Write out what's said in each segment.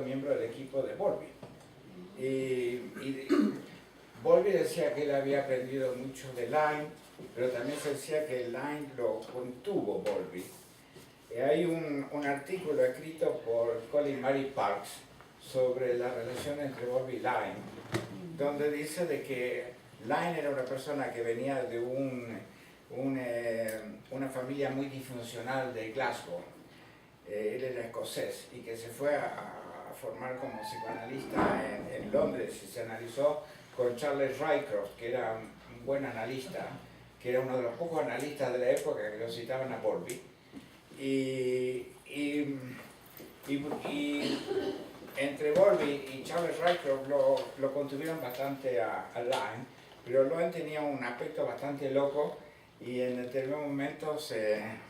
miembro del equipo de Bowlby. Bowlby decía que él había aprendido mucho de Line, pero también se decía que Line lo contuvo Bowlby. Hay un artículo escrito por Colin Murray Parks sobre la relación entre Bowlby y Line, donde dice de que Line era una persona que venía de una familia muy disfuncional de Glasgow. Él era escocés y que se fue a formar como psicoanalista en Londres y se analizó con Charles Rycroft, que era un buen analista, que era uno de los pocos analistas de la época que lo citaban a Bowlby. Y entre Bowlby y Charles Rycroft lo contuvieron bastante a Line, pero Line tenía un aspecto bastante loco y en determinado momento se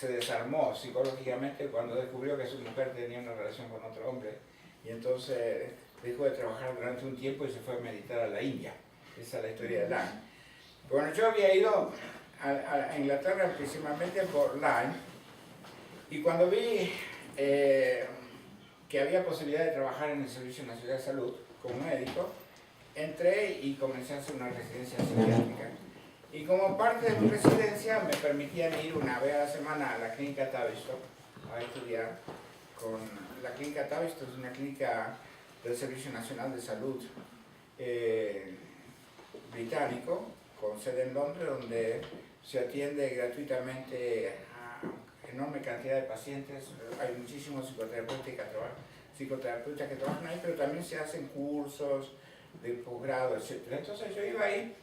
desarmó psicológicamente cuando descubrió que su mujer tenía una relación con otro hombre y entonces dejó de trabajar durante un tiempo y se fue a meditar a la India. Esa es la historia de Line. Bueno, yo había ido a Inglaterra principalmente por Line y cuando vi que había posibilidad de trabajar en el Servicio Nacional de Salud como médico, entré y comencé a hacer una residencia psiquiátrica. Y como parte de mi residencia me permitían ir una vez a la semana a la clínica Tavistock a estudiar. La clínica Tavistock es una clínica del Servicio Nacional de Salud británico, con sede en Londres, donde se atiende gratuitamente a enorme cantidad de pacientes. Hay muchísimos psicoterapeutas que trabajan ahí, pero también se hacen cursos de posgrado, etc. Entonces yo iba ahí.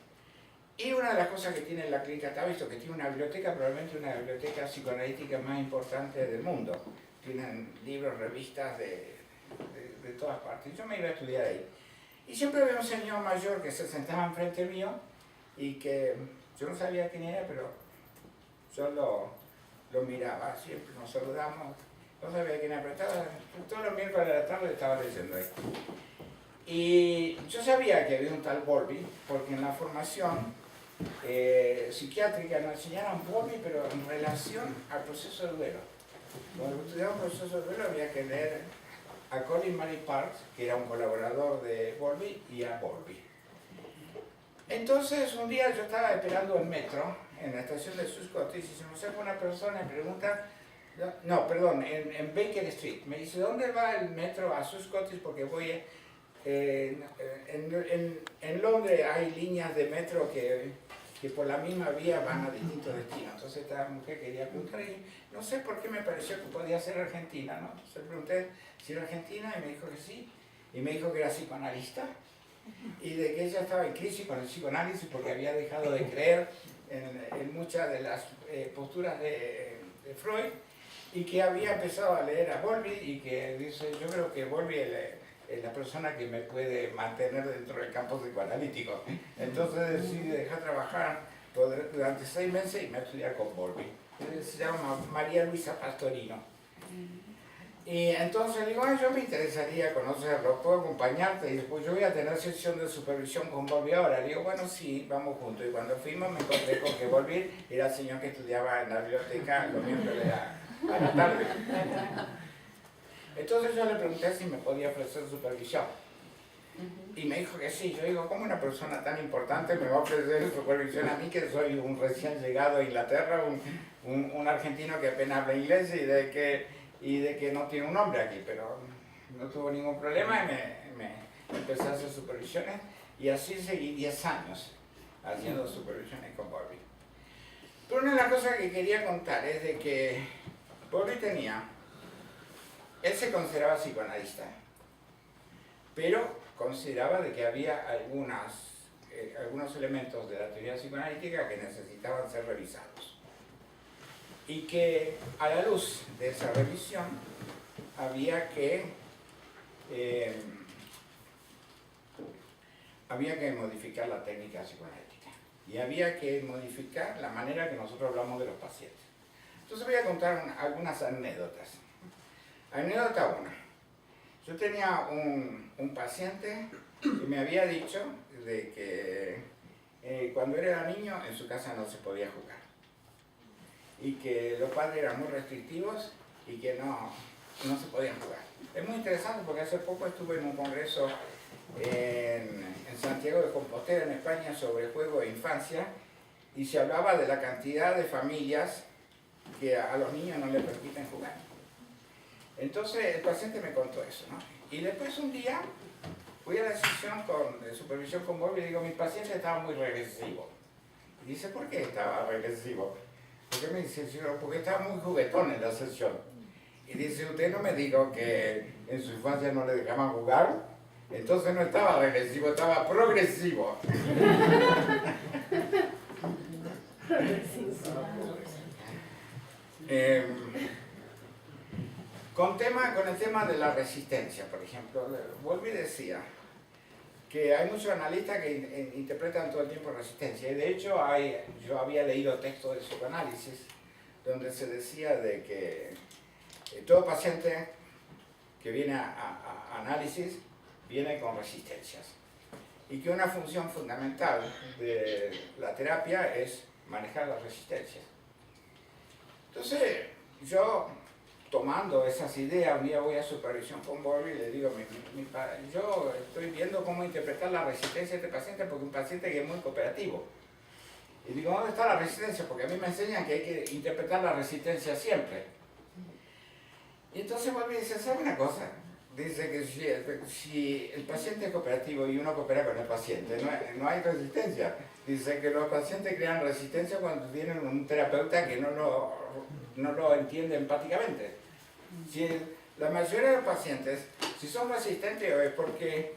Y una de las cosas que tiene la clínica Tavistock, que tiene una biblioteca, probablemente una biblioteca psicoanalítica más importante del mundo. Tienen libros, revistas de todas partes. Yo me iba a estudiar ahí. Y siempre había un señor mayor que se sentaba enfrente mío y que yo no sabía quién era, pero yo lo miraba, siempre nos saludamos. No sabía quién era, pero todos los miércoles de la tarde estaba leyendo ahí. Y yo sabía que había un tal Bowlby, porque en la formación psiquiátrica nos enseñaron Bowlby, pero en relación al proceso de duelo. Cuando estudiamos el proceso de duelo había que leer a Colin Murray Parks, que era un colaborador de Bowlby, y a Bowlby. Entonces un día yo estaba esperando el metro en la estación de Sus Cottage y se me acerca una persona y pregunta, en Baker Street. Me dice, ¿dónde va el metro a Sus Cottage? Porque voy en Londres hay líneas de metro que por la misma vía van a distintos destinos. Entonces esta mujer quería preguntar y no sé por qué me pareció que podía ser argentina, ¿no? Entonces le pregunté si era argentina y me dijo que sí. Y me dijo que era psicoanalista y de que ella estaba en crisis con el psicoanálisis porque había dejado de creer en muchas de las posturas de Freud y que había empezado a leer a Bowlby y que dice, yo creo que Bowlby es la persona que me puede mantener dentro del campo psicoanalítico. Entonces decidí dejar trabajar durante 6 meses y me estudiar con Bowlby. Se llama María Luisa Pastorino. Y entonces digo, yo me interesaría conocerlo, puedo acompañarte y después yo voy a tener sesión de supervisión con Bowlby ahora. Digo, bueno, sí, vamos juntos. Y cuando fuimos me encontré con que Bowlby era el señor que estudiaba en la biblioteca los miércoles a la tarde. Entonces yo le pregunté si me podía ofrecer supervisión. Y me dijo que sí. Yo digo, ¿cómo una persona tan importante me va a ofrecer supervisión a mí, que soy un recién llegado a Inglaterra, un argentino que apenas habla inglés y de que no tiene un nombre aquí? Pero no tuvo ningún problema y me empecé a hacer supervisiones y así seguí 10 años haciendo supervisiones con Bowlby. Pero una de las cosas que quería contar es de que Bowlby él se consideraba psicoanalista, pero consideraba de que había algunos elementos de la teoría psicoanalítica que necesitaban ser revisados. Y que a la luz de esa revisión había que modificar la técnica psicoanalítica y había que modificar la manera que nosotros hablamos de los pacientes. Entonces voy a contar algunas anécdotas. Anécdota 1. Yo tenía un paciente que me había dicho de que cuando era niño en su casa no se podía jugar. y que los padres eran muy restrictivos y que no se podían jugar. Es muy interesante porque hace poco estuve en un congreso en Santiago de Compostela, en España, sobre juego de infancia, y se hablaba de la cantidad de familias que a los niños no les permiten jugar. Entonces el paciente me contó eso, ¿no? Y después un día fui a la sesión de supervisión con Bobby y digo, mi paciente estaba muy regresivo. Y dice, ¿por qué estaba regresivo? Porque me dice, porque estaba muy juguetón en la sesión. Y dice, usted no me dijo que en su infancia no le dejaban jugar. Entonces no estaba regresivo, estaba progresivo. Con el tema de la resistencia, por ejemplo, Bowlby decía que hay muchos analistas que interpretan todo el tiempo resistencia. Y de hecho yo había leído textos de psicoanálisis donde se decía de que todo paciente que viene a análisis viene con resistencias. Y que una función fundamental de la terapia es manejar las resistencias. Entonces, yo, tomando esas ideas, un día voy a supervisión con Bowlby y le digo, yo estoy viendo cómo interpretar la resistencia de este paciente porque es un paciente que es muy cooperativo. Y digo, ¿dónde está la resistencia? Porque a mí me enseñan que hay que interpretar la resistencia siempre. Y entonces Bowlby dice, ¿sabe una cosa? Dice que si el paciente es cooperativo y uno coopera con el paciente, no hay resistencia. Dice que los pacientes crean resistencia cuando tienen un terapeuta que no lo entiende empáticamente. Si la mayoría de los pacientes, si son resistentes, es porque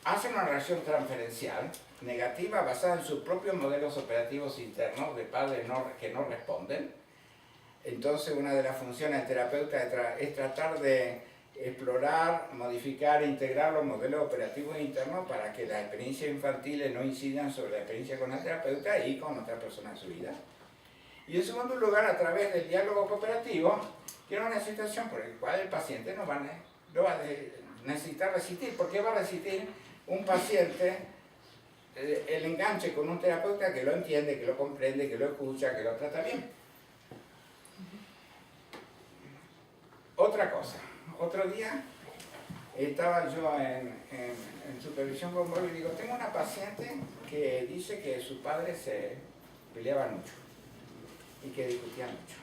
hacen una reacción transferencial negativa basada en sus propios modelos operativos internos de padres que no responden. Entonces una de las funciones del terapeuta es tratar de explorar, modificar e integrar los modelos operativos internos para que las experiencias infantiles no incidan sobre la experiencia con el terapeuta y con otra persona en su vida. Y en segundo lugar, a través del diálogo cooperativo, que era una situación por la cual el paciente no va a necesitar resistir. ¿Por qué va a resistir un paciente el enganche con un terapeuta que lo entiende, que lo comprende, que lo escucha, que lo trata bien? Otra cosa. Otro día estaba yo en supervisión con Bowlby y digo, tengo una paciente que dice que sus padres se peleaban mucho y que discutían mucho.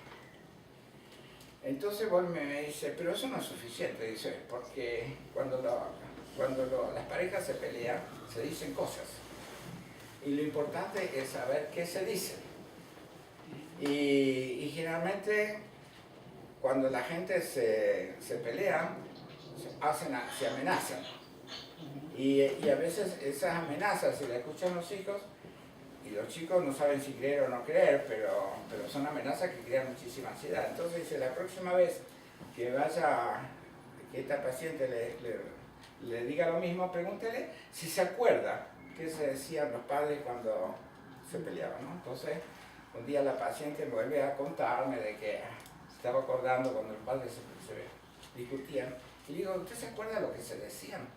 Entonces Bowlby me dice, pero eso no es suficiente, dice, porque cuando las parejas se pelean, se dicen cosas. Y lo importante es saber qué se dicen. Y generalmente, cuando la gente se pelea, se amenazan. Y a veces esas amenazas se las escuchan los hijos y los chicos no saben si creer o no creer, pero son amenazas que crean muchísima ansiedad. Entonces dice, la próxima vez que esta paciente le diga lo mismo, pregúntele si se acuerda qué se decían los padres cuando se peleaban, ¿no? Entonces, un día la paciente me vuelve a contarme de que estaba acordando cuando los padres se discutían. Y digo, ¿usted se acuerda de lo que se decían?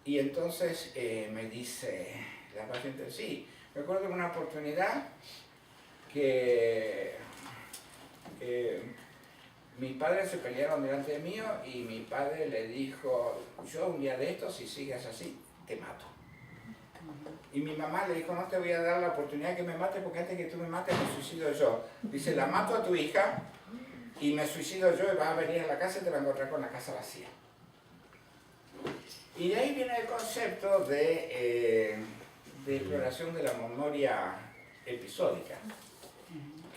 Y entonces me dice la paciente, sí, me acuerdo de una oportunidad que mis padres se pelearon delante de mí y mi padre le dijo, yo un día de estos, si sigues así, te mato. Y mi mamá le dijo, no te voy a dar la oportunidad que me mates porque antes que tú me mates me suicido yo. Dice, la mato a tu hija y me suicido yo y vas a venir a la casa y te vas a encontrar con la casa vacía. Y de ahí viene el concepto de exploración de la memoria episódica,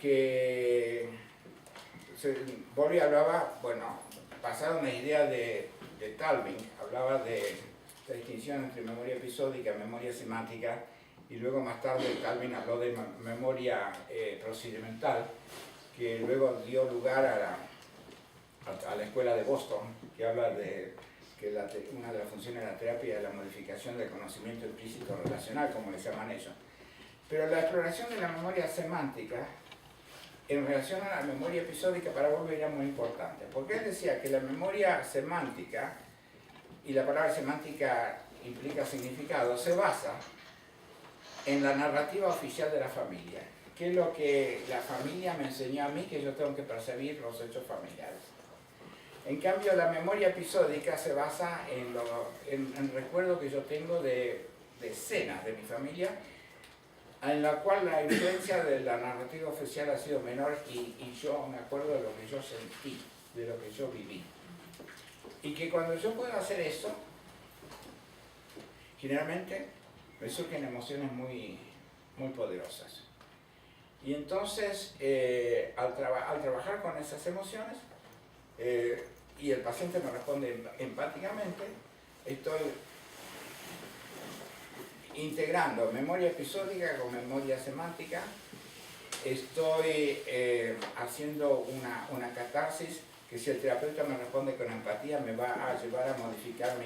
que Bowlby hablaba, bueno, basado en la idea de Talving, hablaba de la distinción entre memoria episódica y memoria semántica, y luego más tarde Talving habló de memoria procedimental, que luego dio lugar a la escuela de Boston, que habla de que una de las funciones de la terapia es la modificación del conocimiento implícito relacional, como le llaman ellos. Pero la exploración de la memoria semántica en relación a la memoria episódica para Bowlby era muy importante, porque él decía que la memoria semántica, y la palabra semántica implica significado, se basa en la narrativa oficial de la familia. qué es lo que la familia me enseñó a mí, que yo tengo que percibir los hechos familiares. En cambio, la memoria episódica se basa en recuerdos que yo tengo de escenas de mi familia, en la cual la influencia de la narrativa oficial ha sido menor y yo me acuerdo de lo que yo sentí, de lo que yo viví. Y que cuando yo puedo hacer eso, generalmente me surgen emociones muy poderosas. Y entonces, al trabajar con esas emociones, y el paciente me responde empáticamente, estoy integrando memoria episódica con memoria semántica, estoy haciendo una catarsis que, si el terapeuta me responde con empatía, me va a llevar a modificar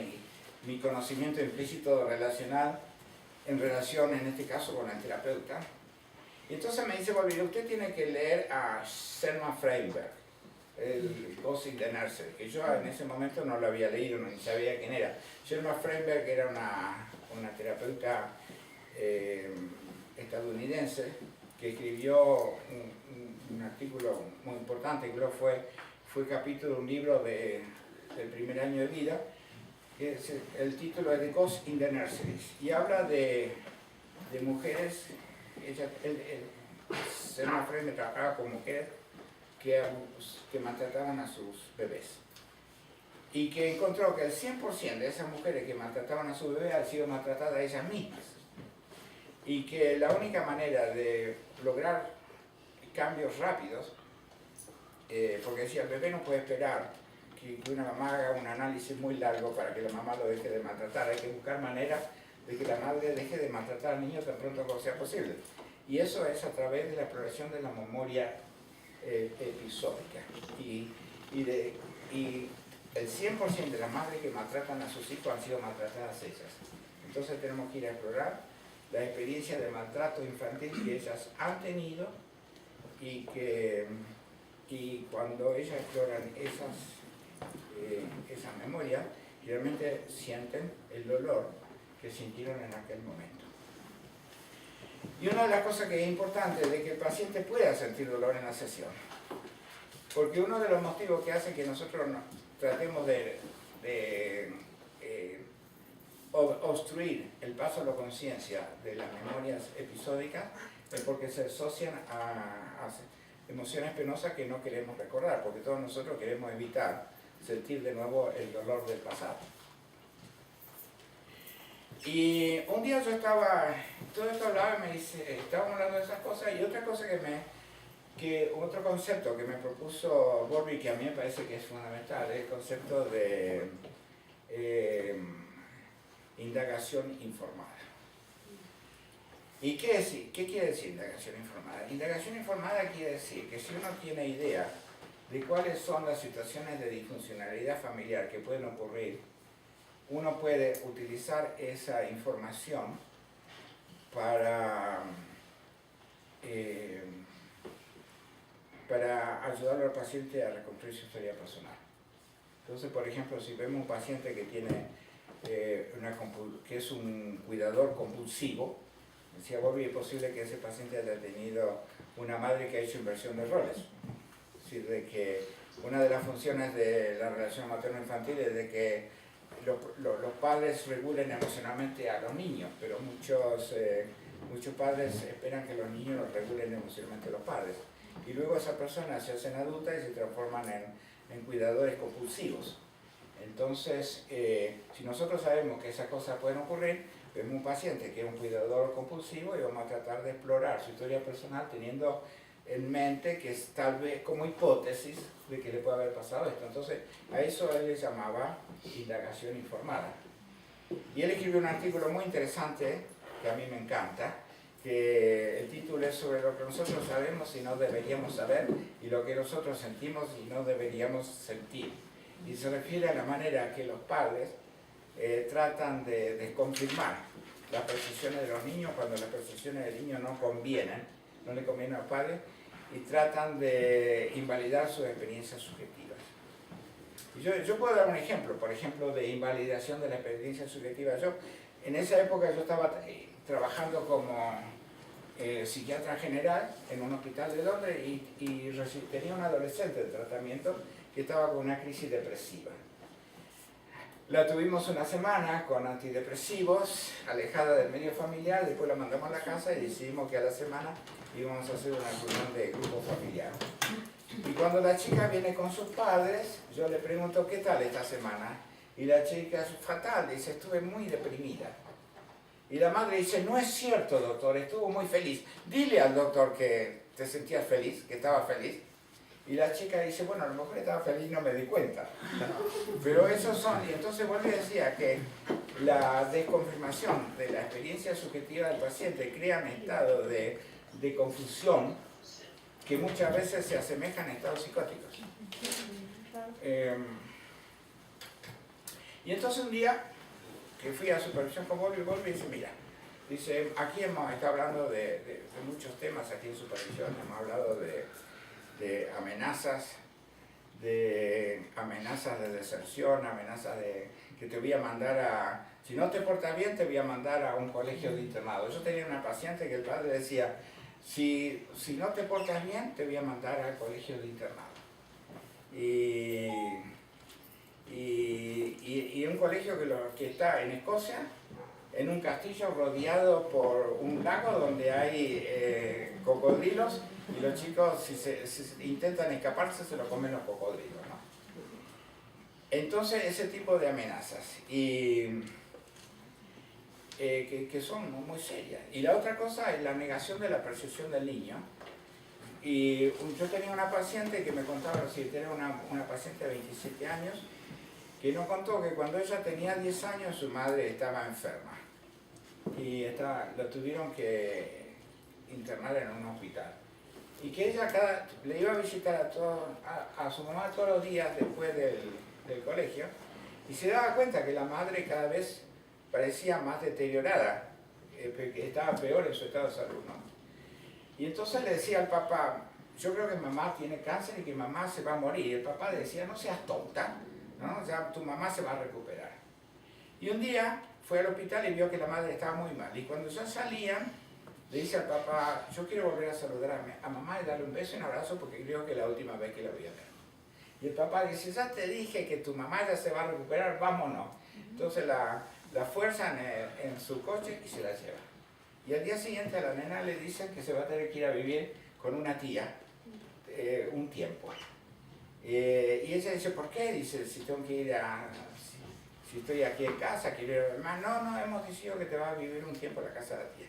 mi conocimiento implícito relacional en relación, en este caso, con el terapeuta. Y entonces me dice, bueno, usted tiene que leer a Selma Freinberg, el Ghost in the Nursery, que yo en ese momento no lo había leído, ni sabía quién era. Selma Freinberg era una terapeuta estadounidense que escribió un artículo muy importante, creo que fue capítulo de un libro del primer año de vida, que es, el título es The Ghost in the Nursery, y habla de mujeres. Selma Freinberg trabajaba con mujeres que maltrataban a sus bebés, y que encontró que el 100% de esas mujeres que maltrataban a sus bebés han sido maltratadas ellas mismas, y que la única manera de lograr cambios rápidos, porque decía, el bebé no puede esperar que una mamá haga un análisis muy largo para que la mamá lo deje de maltratar, hay que buscar maneras de que la madre deje de maltratar al niño tan pronto como sea posible. Y eso es a través de la exploración de la memoria episódica. Y el 100% de las madres que maltratan a sus hijos han sido maltratadas ellas. Entonces tenemos que ir a explorar la experiencia de maltrato infantil que ellas han tenido, y cuando ellas exploran esas memorias, realmente sienten el dolor que sintieron en aquel momento. Y una de las cosas que es importante es de que el paciente pueda sentir dolor en la sesión, porque uno de los motivos que hace que nosotros tratemos de obstruir el paso a la conciencia de las memorias episódicas es porque se asocian a emociones penosas que no queremos recordar, porque todos nosotros queremos evitar sentir de nuevo el dolor del pasado. Y un día yo todo esto hablaba, me dice, estábamos hablando de esas cosas, y otra cosa otro concepto que me propuso Bowlby, que a mí me parece que es fundamental, es el concepto de indagación informada. ¿Y qué quiere decir indagación informada? Indagación informada quiere decir que si uno tiene idea de cuáles son las situaciones de disfuncionalidad familiar que pueden ocurrir, uno puede utilizar esa información para ayudar al paciente a reconstruir su historia personal. Entonces, por ejemplo, si vemos un paciente que tiene que es un cuidador compulsivo, decía Bowlby, es posible que ese paciente haya tenido una madre que ha hecho inversión de roles. Es decir, de que una de las funciones de la relación materno-infantil es de que los padres regulen emocionalmente a los niños, pero muchos padres esperan que los niños los regulen emocionalmente a los padres. Y luego esas personas se hacen adultas y se transforman en cuidadores compulsivos. Entonces, si nosotros sabemos que esas cosas pueden ocurrir, vemos un paciente que es un cuidador compulsivo y vamos a tratar de explorar su historia personal teniendo en mente que es tal vez como hipótesis de que le puede haber pasado esto. Entonces, a eso él le llamaba indagación informada. Y él escribió un artículo muy interesante, que a mí me encanta, que el título es sobre lo que nosotros sabemos y no deberíamos saber, y lo que nosotros sentimos y no deberíamos sentir. Y se refiere a la manera que los padres tratan de desconfirmar las percepciones de los niños cuando las percepciones del niño no le convienen a los padres, y tratan de invalidar sus experiencias subjetivas. Y yo puedo dar un ejemplo, por ejemplo, de invalidación de la experiencia subjetiva. En esa época yo estaba trabajando psiquiatra general en un hospital de Londres y tenía un adolescente de tratamiento que estaba con una crisis depresiva. La tuvimos una semana con antidepresivos, alejada del medio familiar, después la mandamos a la casa y decidimos que a la semana íbamos a hacer una reunión de grupo familiar. Y cuando la chica viene con sus padres, yo le pregunto, ¿qué tal esta semana? Y la chica es fatal, dice, estuve muy deprimida. Y la madre dice, no es cierto, doctor, estuvo muy feliz. Dile al doctor que te sentías feliz, que estaba feliz. Y la chica dice, bueno, a lo mejor estaba feliz y no me di cuenta. Pero esos son, y entonces vuelve y decía que la desconfirmación de la experiencia subjetiva del paciente crea un estado de confusión que muchas veces se asemejan a estados psicóticos. Y entonces un día que fui a supervisión con Volvi y dice, mira, dice, aquí hemos estado hablando de muchos temas aquí en supervisión, hemos hablado de amenazas de deserción, amenazas de que te voy a mandar a, si no te portas bien te voy a mandar a un colegio de internado. Yo tenía una paciente que el padre decía, si no te portas bien te voy a mandar al colegio de internado. Y un colegio que está en Escocia, en un castillo rodeado por un lago donde hay cocodrilos y los chicos si intentan escaparse se lo comen los cocodrilos, ¿no? Entonces ese tipo de amenazas que son muy serias. Y la otra cosa es la negación de la percepción del niño. Y yo tenía una paciente que me contaba, si tenía una paciente de 27 años, que nos contó que cuando ella tenía 10 años su madre estaba enferma y lo tuvieron que internar en un hospital. Y que ella le iba a visitar a su mamá todos los días después del colegio y se daba cuenta que la madre cada vez parecía más deteriorada, que estaba peor en su estado de salud, ¿no? Y entonces le decía al papá, yo creo que mamá tiene cáncer y que mamá se va a morir. Y el papá le decía, no seas tonta, ¿no? Ya tu mamá se va a recuperar. Y un día fue al hospital y vio que la madre estaba muy mal. Y cuando ya salían, le dice al papá, yo quiero volver a saludar a mamá y darle un beso y un abrazo porque creo que es la última vez que la voy a ver. Y el papá dice, ya te dije que tu mamá ya se va a recuperar, vámonos. Entonces la fuerzan en su coche y se la lleva. Y al día siguiente a la nena le dicen que se va a tener que ir a vivir con una tía un tiempo. Y ella dice, ¿por qué? Dice, si tengo que ir si estoy aquí en casa, quiero ir a ver más. No, hemos decidido que te vas a vivir un tiempo en la casa de la tía.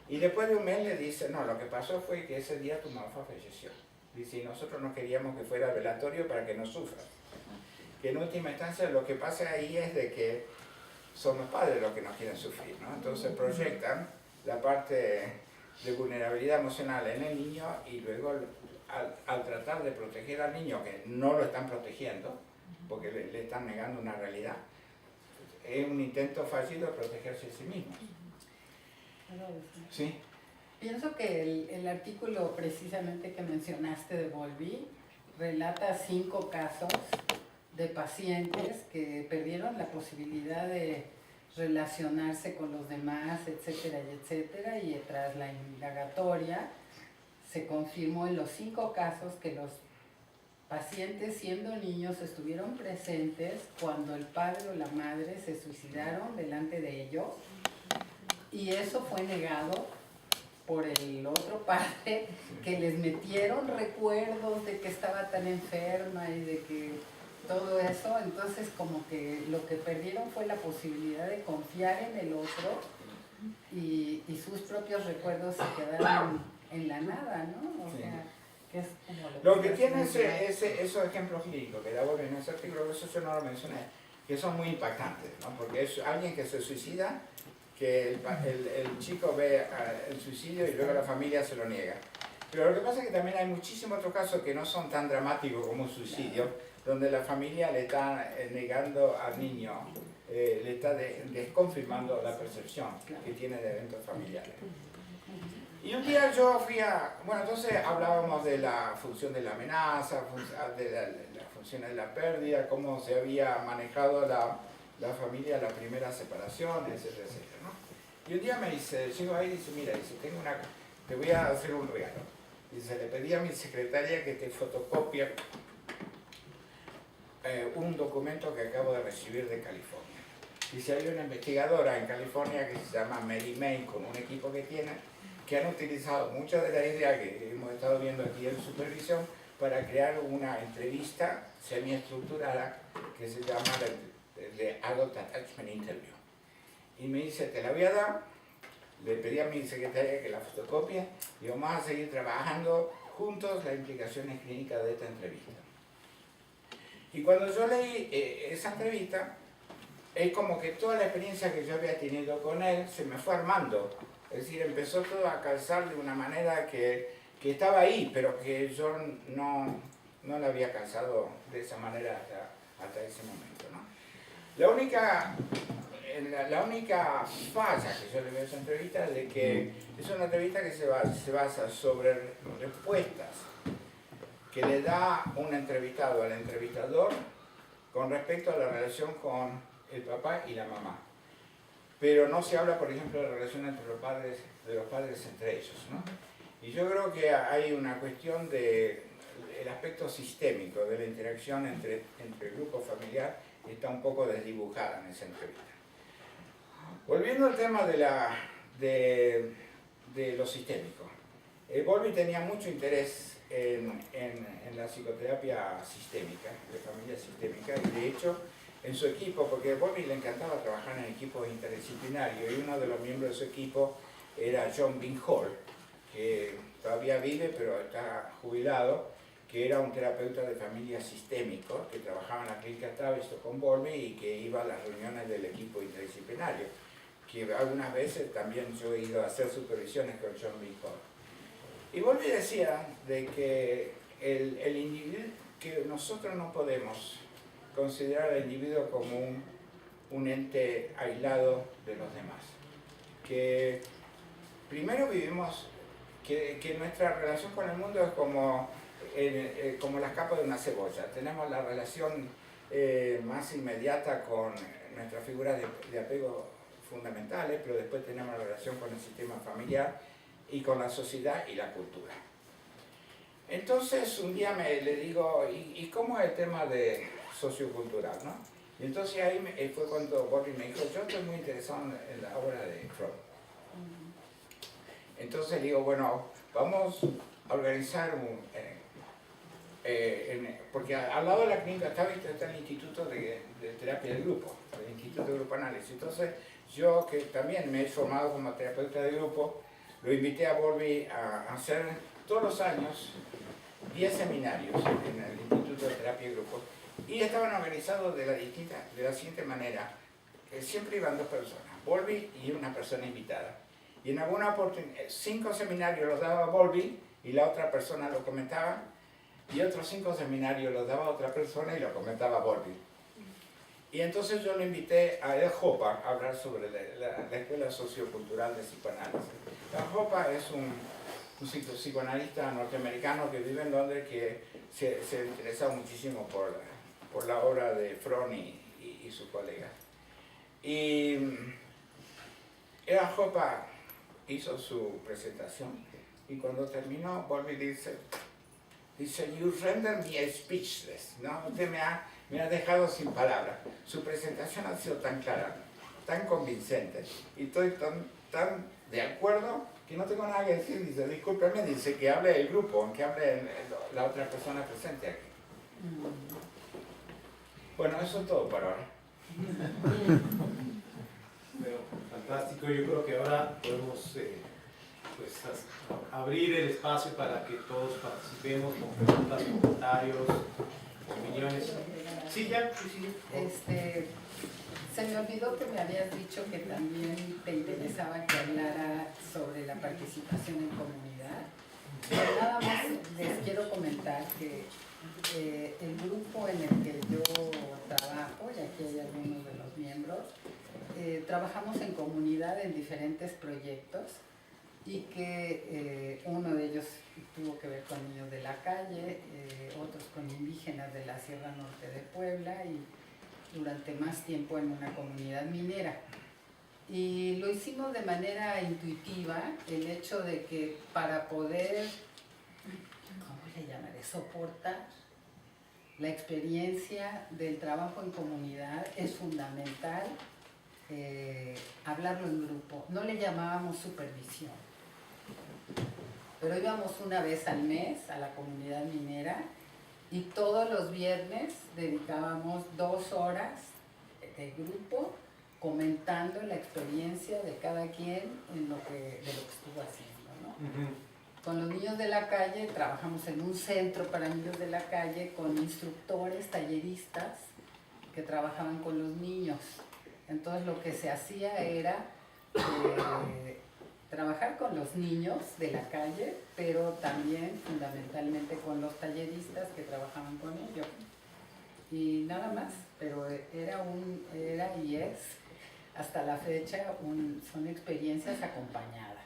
Y después de un mes le dice, no, lo que pasó fue que ese día tu mamá falleció. Dice, y nosotros no queríamos que fuera velatorio para que no sufra. Que en última instancia lo que pasa ahí es de que son los padres los que no quieren sufrir, ¿no? Entonces proyectan la parte de vulnerabilidad emocional en el niño y luego al tratar de proteger al niño, que no lo están protegiendo, porque le están negando una realidad, es un intento fallido de protegerse a sí mismo. ¿Sí? Pienso que el artículo precisamente que mencionaste de Volvi relata 5 casos de pacientes que perdieron la posibilidad de relacionarse con los demás, etcétera, etcétera, y tras la indagatoria se confirmó en los 5 casos que los pacientes siendo niños estuvieron presentes cuando el padre o la madre se suicidaron delante de ellos y eso fue negado por el otro padre que les metieron recuerdos de que estaba tan enferma y de que todo eso, entonces como que lo que perdieron fue la posibilidad de confiar en el otro y sus propios recuerdos se quedaron en la nada, ¿no? O sea, que es como lo que tiene esos ejemplos clínicos que da Volvi en ese artículo, eso yo no lo mencioné, que son muy impactantes, ¿no? Porque es alguien que se suicida, que el chico ve el suicidio y luego la familia se lo niega. Pero lo que pasa es que también hay muchísimos otros casos que no son tan dramáticos como un suicidio, donde la familia le está negando al niño, le está desconfirmando la percepción que tiene de eventos familiares. Y un día yo fui bueno, entonces hablábamos de la función de la amenaza, de la función de la pérdida, cómo se había manejado la familia, la primera separación, etcétera, etcétera, ¿no? Y un día me dice, llego ahí y dice, mira, dice, te voy a hacer un regalo. Dice, le pedí a mi secretaria que te fotocopie un documento que acabo de recibir de California. Dice, hay una investigadora en California que se llama Mary May, con un equipo que tiene, que han utilizado muchas de las ideas que hemos estado viendo aquí en supervisión para crear una entrevista semiestructurada que se llama de Adult Attachment Interview. Y me dice, te la voy a dar. Le pedí a mi secretaria que la fotocopie y vamos a seguir trabajando juntos las implicaciones clínicas de esta entrevista. Y cuando yo leí esa entrevista, es como que toda la experiencia que yo había tenido con él se me fue armando. Es decir, empezó todo a calzar de una manera que estaba ahí, pero que yo no la había calzado de esa manera hasta ese momento, ¿no? La única falla que yo le veo a esa entrevista es de que es una entrevista que se basa sobre respuestas que le da un entrevistado al entrevistador con respecto a la relación con el papá y la mamá. Pero no se habla, por ejemplo, de la relación entre los padres entre ellos, ¿no? Y yo creo que hay una cuestión del aspecto sistémico de la interacción entre el grupo familiar que está un poco desdibujada en esa entrevista. Volviendo al tema de lo sistémico. Bowlby tenía mucho interés en la psicoterapia sistémica, de familia sistémica, y de hecho en su equipo, porque a Bowlby le encantaba trabajar en equipos interdisciplinarios, y uno de los miembros de su equipo era John Bean Hall, que todavía vive pero está jubilado, que era un terapeuta de familia sistémico, que trabajaba en la clínica Tavistock con Bowlby y que iba a las reuniones del equipo interdisciplinario, que algunas veces también yo he ido a hacer supervisiones con John Bean Hall. Y Bowlby decía de que el individuo, que nosotros no podemos considerar al individuo como un ente aislado de los demás. Que primero vivimos, que nuestra relación con el mundo es como las capas de una cebolla. Tenemos la relación más inmediata con nuestras figuras de apego fundamentales, pero después tenemos la relación con el sistema familiar y con la sociedad y la cultura. Entonces un día le digo, ¿y cómo es el tema de sociocultural, ¿no? Y entonces ahí fue cuando Bowlby me dijo, yo estoy muy interesado en la obra de Freud. Entonces digo, bueno, vamos a organizar porque al lado de la clínica está el Instituto de Terapia del Grupo, el Instituto de Grupo Análisis. Entonces yo, que también me he formado como terapeuta de grupo, lo invité a Bowlby a hacer todos los años 10 seminarios en el Instituto de Terapia de Grupo, y estaban organizados de la siguiente manera. Siempre iban dos personas, Bowlby y una persona invitada. Y en alguna oportunidad, 5 seminarios los daba Bowlby y la otra persona lo comentaba, y otros 5 seminarios los daba otra persona y lo comentaba Bowlby. Y entonces yo lo invité a Ed Hoppa a hablar sobre la Escuela Sociocultural de Psicoanálisis. Ed Hoppa es un psicoanalista norteamericano que vive en Londres, que se interesa muchísimo por la obra de Freud y sus colegas. Y Ed Hoppa hizo su presentación y cuando terminó, Bowlby dice, you render me speechless, ¿no? Usted me ha dejado sin palabras. Su presentación ha sido tan clara, tan convincente, y estoy tan de acuerdo que no tengo nada que decir. Dice, discúlpeme, dice que hable el grupo, que hable la otra persona presente aquí. Bueno, eso es todo por ahora. Bueno, fantástico. Yo creo que ahora podemos pues, abrir el espacio para que todos participemos con preguntas, comentarios, opiniones. Sí, ya. Sí. Se me olvidó que me habías dicho que también te interesaba que hablara sobre la participación en comunidad. Pero nada más les quiero comentar que el grupo en el que yo trabajo, y aquí hay algunos de los miembros, trabajamos en comunidad en diferentes proyectos, y que uno de ellos tuvo que ver con niños de la calle, otros con indígenas de la Sierra Norte de Puebla, y durante más tiempo en una comunidad minera. Y lo hicimos de manera intuitiva, el hecho de que para poder, ¿cómo le llamaré?, soportar la experiencia del trabajo en comunidad es fundamental hablarlo en grupo. No le llamábamos supervisión, pero íbamos una vez al mes a la comunidad minera y todos los viernes dedicábamos 2 horas de grupo comentando la experiencia de cada quien de lo que estuvo haciendo, ¿no? Con los niños de la calle trabajamos en un centro para niños de la calle con instructores, talleristas que trabajaban con los niños. Entonces lo que se hacía era trabajar con los niños de la calle, pero también fundamentalmente con los talleristas que trabajaban con ellos. Y nada más, pero era y es hasta la fecha son experiencias acompañadas,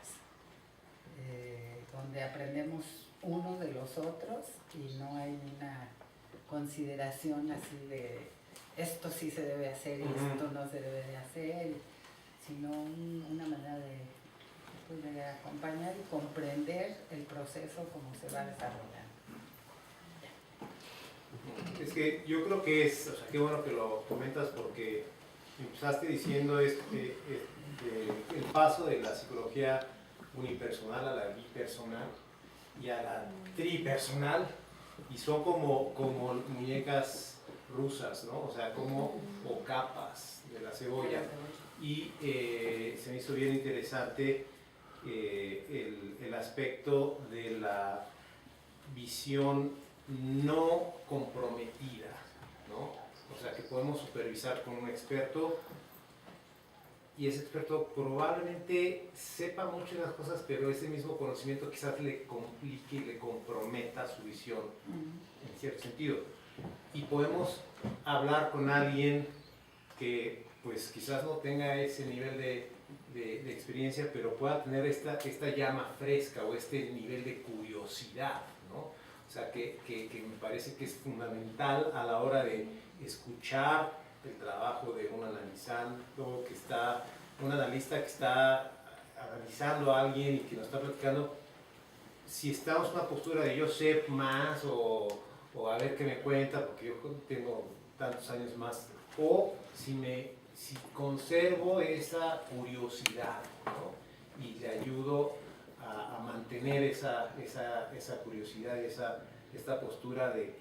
donde aprendemos unos de los otros y no hay una consideración así de esto sí se debe hacer y esto no se debe de hacer, sino una manera de acompañar y comprender el proceso como se va desarrollando. Es que yo creo que o sea, qué bueno que lo comentas porque empezaste diciendo el paso de la psicología unipersonal a la bipersonal y a la tripersonal, y son como muñecas rusas, ¿no? O sea, o capas de la cebolla. Y se me hizo bien interesante el aspecto de la visión no comprometida, ¿no? O sea, que podemos supervisar con un experto y ese experto probablemente sepa mucho de las cosas, pero ese mismo conocimiento quizás le complique y le comprometa su visión en cierto sentido. Y podemos hablar con alguien que pues quizás no tenga ese nivel de experiencia, pero pueda tener esta llama fresca o este nivel de curiosidad, ¿no? O sea, que me parece que es fundamental a la hora de escuchar el trabajo de un analista que está analizando a alguien y que nos está platicando. Si estamos en una postura de yo sé más o a ver qué me cuenta, porque yo tengo tantos años más, o si conservo esa curiosidad, ¿no? Y le ayudo a mantener esa curiosidad y esta postura de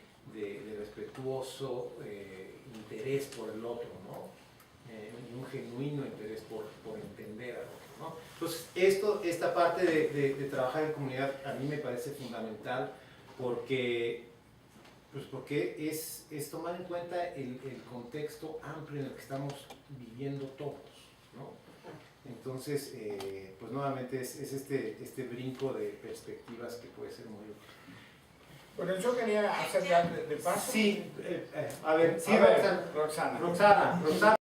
respetuoso interés por el otro, ¿no? Un genuino interés por entender al otro, ¿no? Entonces, esta parte de trabajar en comunidad a mí me parece fundamental porque es tomar en cuenta el contexto amplio en el que estamos viviendo todos, ¿no? Entonces, pues nuevamente es este brinco de perspectivas que puede ser muy útil. Bueno, yo quería hacer ya de paso. Sí, a ver, sí, a ver, Roxana. Roxana.